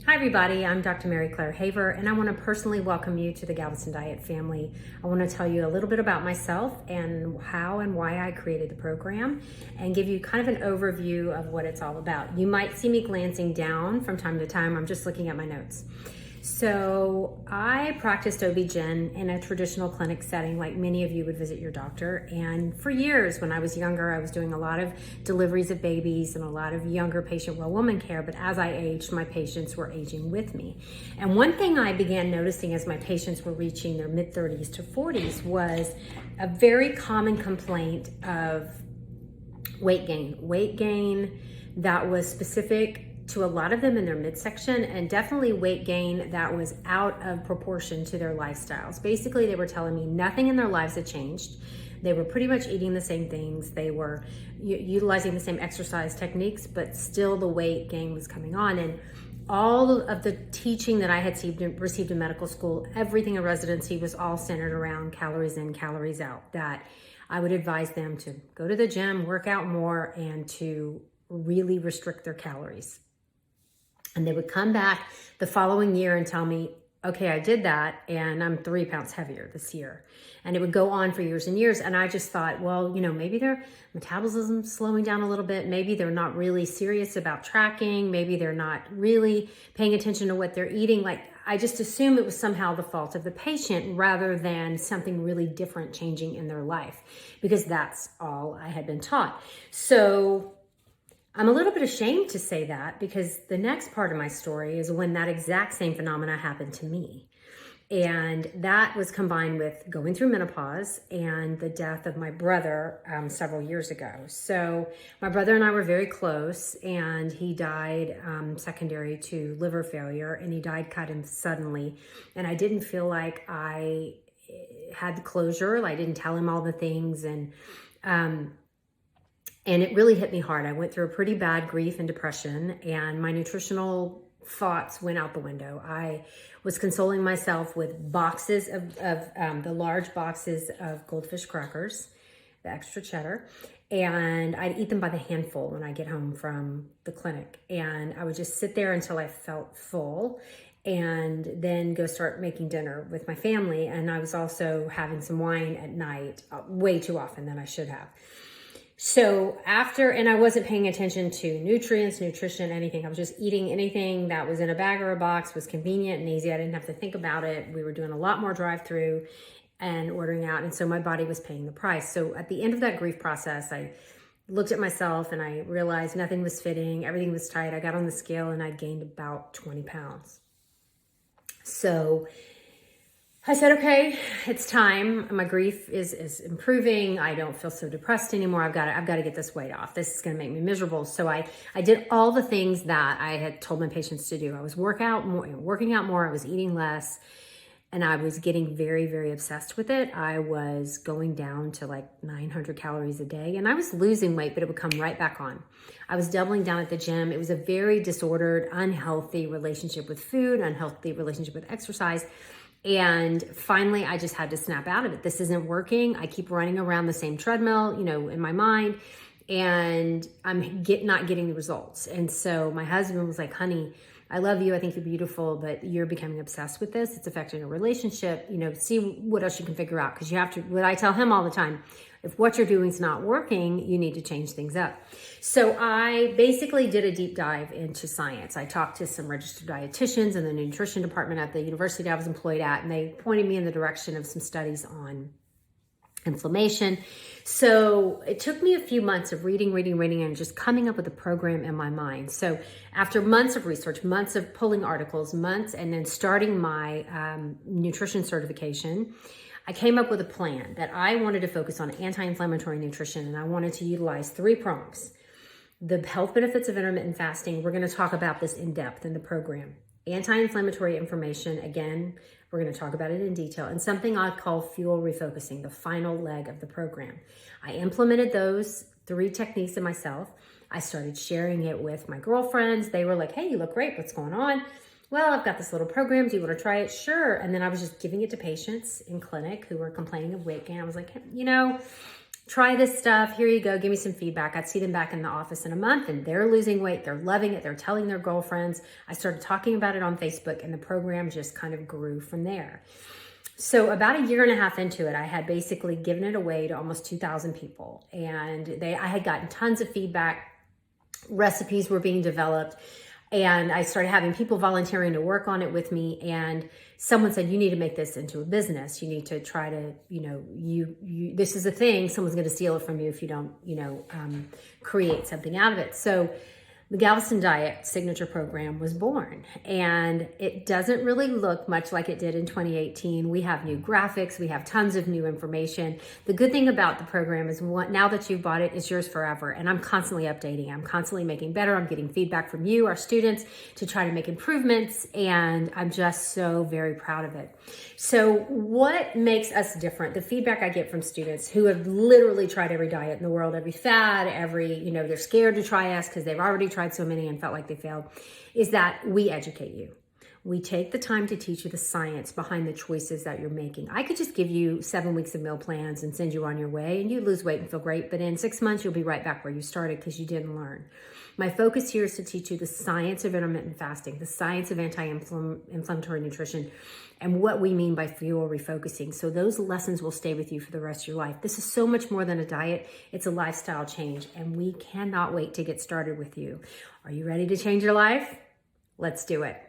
Hi everybody, I'm Dr. Mary Claire Haver, and I want to personally welcome you to the Galveston Diet family. I want to tell you a little bit about myself and how and why I created the program and give you kind of an overview of what it's all about. You might see me glancing down from time to time. I'm just looking at my notes. So I practiced OB-GYN in a traditional clinic setting like many of you would visit your doctor. And for years when I was younger, I was doing a lot of deliveries of babies and a lot of younger patient well-woman care. But as I aged, my patients were aging with me. And one thing I began noticing as my patients were reaching their mid-30s to 40s was a very common complaint of weight gain that was specific to a lot of them in their midsection, and definitely weight gain that was out of proportion to their lifestyles. Basically, they were telling me nothing in their lives had changed. They were pretty much eating the same things. They were utilizing the same exercise techniques, but still the weight gain was coming on. And all of the teaching that I had received in medical school, everything in residency was all centered around calories in, calories out, that I would advise them to go to the gym, work out more, and to really restrict their calories. And they would come back the following year and tell me, okay, I did that and I'm 3 pounds heavier this year. And it would go on for years and years. And I just thought, well, maybe their metabolism's slowing down a little bit. Maybe they're not really serious about tracking. Maybe they're not really paying attention to what they're eating. Like, I just assumed it was somehow the fault of the patient rather than something really different changing in their life, because that's all I had been taught. So I'm a little bit ashamed to say that, because the next part of my story is when that exact same phenomena happened to me. And that was combined with going through menopause and the death of my brother several years ago. So my brother and I were very close, and he died secondary to liver failure, and he died kind of suddenly. And I didn't feel like I had the closure. I didn't tell him all the things, and it really hit me hard. I went through a pretty bad grief and depression, and my nutritional thoughts went out the window. I was consoling myself with boxes of the large boxes of goldfish crackers, the extra cheddar, and I'd eat them by the handful when I get home from the clinic. And I would just sit there until I felt full, and then go start making dinner with my family. And I was also having some wine at night, way too often than I should have. So and I wasn't paying attention to nutrients, nutrition, anything. I was just eating anything that was in a bag or a box, was convenient and easy. I didn't have to think about it. We were doing a lot more drive-through and ordering out. And so my body was paying the price. So at the end of that grief process, I looked at myself and I realized nothing was fitting. Everything was tight. I got on the scale and I'd gained about 20 pounds. So I said, okay, it's time. My grief is improving. I don't feel so depressed anymore. I've got to get this weight off. This is going to make me miserable. So I did all the things that I had told my patients to do. I was working out more. I was eating less, and I was getting very, very obsessed with it. I was going down to like 900 calories a day, and I was losing weight, but it would come right back on. I was doubling down at the gym. It was a very disordered, unhealthy relationship with food, unhealthy relationship with exercise. And finally, I just had to snap out of it. This isn't working. I keep running around the same treadmill, in my mind, and I'm not getting the results. And so my husband was like, honey, I love you. I think you're beautiful, but you're becoming obsessed with this. It's affecting your relationship. See what else you can figure out. Because you have to, what I tell him all the time, if what you're doing is not working, you need to change things up. So I basically did a deep dive into science. I talked to some registered dietitians in the nutrition department at the university I was employed at, and they pointed me in the direction of some studies on inflammation. So it took me a few months of reading, and just coming up with a program in my mind. So after months of research, months of pulling articles, and then starting my nutrition certification, I came up with a plan that I wanted to focus on anti-inflammatory nutrition, and I wanted to utilize 3 prongs. The health benefits of intermittent fasting, we're going to talk about this in depth in the program. Anti-inflammatory information, again, we're going to talk about it in detail, and something I call fuel refocusing, the final leg of the program. I implemented those 3 techniques in myself. I started sharing it with my girlfriends. They were like, hey, you look great. What's going on? Well, I've got this little program. Do you want to try it? Sure. And then I was just giving it to patients in clinic who were complaining of weight gain. I was like, try this stuff. Here you go. Give me some feedback. I'd see them back in the office in a month and they're losing weight. They're loving it. They're telling their girlfriends. I started talking about it on Facebook and the program just kind of grew from there. So about a year and a half into it, I had basically given it away to almost 2,000 people. And I had gotten tons of feedback. Recipes were being developed. And I started having people volunteering to work on it with me. And someone said, you need to make this into a business. You need to try to, this is a thing. Someone's going to steal it from you if you don't, create something out of it. So the Galveston Diet Signature Program was born, and it doesn't really look much like it did in 2018. We have new graphics. We have tons of new information. The good thing about the program is now that you've bought it, it's yours forever. And I'm constantly updating. I'm constantly making better. I'm getting feedback from you, our students, to try to make improvements. And I'm just so very proud of it. So what makes us different? The feedback I get from students who have literally tried every diet in the world, every fad, they're scared to try us because they've already tried so many and felt like they failed, is that we educate you. We take the time to teach you the science behind the choices that you're making. I could just give you 7 weeks of meal plans and send you on your way and you lose weight and feel great, but in 6 months, you'll be right back where you started because you didn't learn. My focus here is to teach you the science of intermittent fasting, the science of anti-inflammatory nutrition, and what we mean by fuel refocusing. So those lessons will stay with you for the rest of your life. This is so much more than a diet. It's a lifestyle change, and we cannot wait to get started with you. Are you ready to change your life? Let's do it.